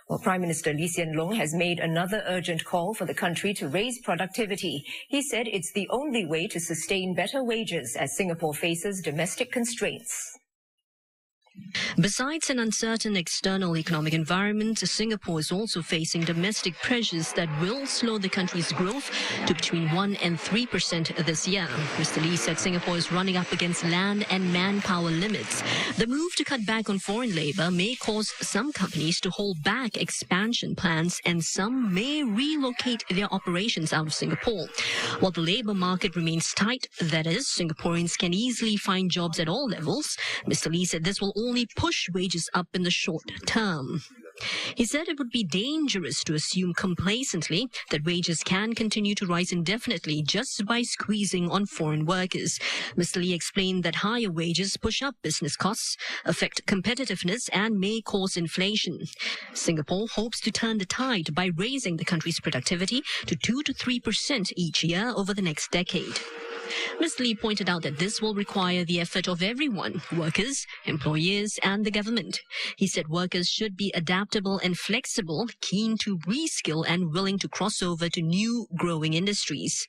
Well, Prime Minister Lee Hsien Loong has made another urgent call for the country to raise productivity. He said it's the only way to sustain better wages as Singapore faces domestic constraints. Besides an uncertain external economic environment, Singapore is also facing domestic pressures that will slow the country's growth to between 1% and 3% this year. Mr. Lee said Singapore is running up against land and manpower limits. The move to cut back on foreign labour may cause some companies to hold back expansion plans, and some may relocate their operations out of Singapore. While the labour market remains tight, that is, Singaporeans can easily find jobs at all levels, Mr. Lee said this will only push wages up in the short term. He said it would be dangerous to assume complacently that wages can continue to rise indefinitely just by squeezing on foreign workers. Mr. Lee explained that higher wages push up business costs, affect competitiveness, and may cause inflation. Singapore hopes to turn the tide by raising the country's productivity to 2 to 3% each year over the next decade. Mr. Lee pointed out that this will require the effort of everyone, workers, employers, and the government. He said workers should be adaptable and flexible, keen to reskill, and willing to cross over to new growing industries.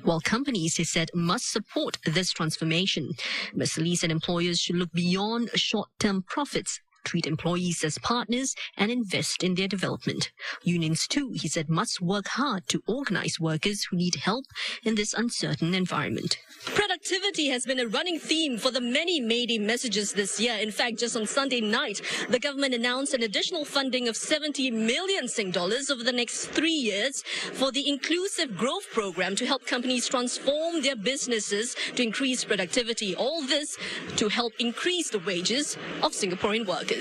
While companies, he said, must support this transformation. Mr. Lee said employers should look beyond short-term profits, treat employees as partners, and invest in their development. Unions too, he said, must work hard to organize workers who need help in this uncertain environment. Productivity has been a running theme for the many May Day messages this year. In fact, just on Sunday night, the government announced an additional funding of 70 million Sing dollars over the next 3 years for the Inclusive Growth Program to help companies transform their businesses to increase productivity. All this to help increase the wages of Singaporean workers.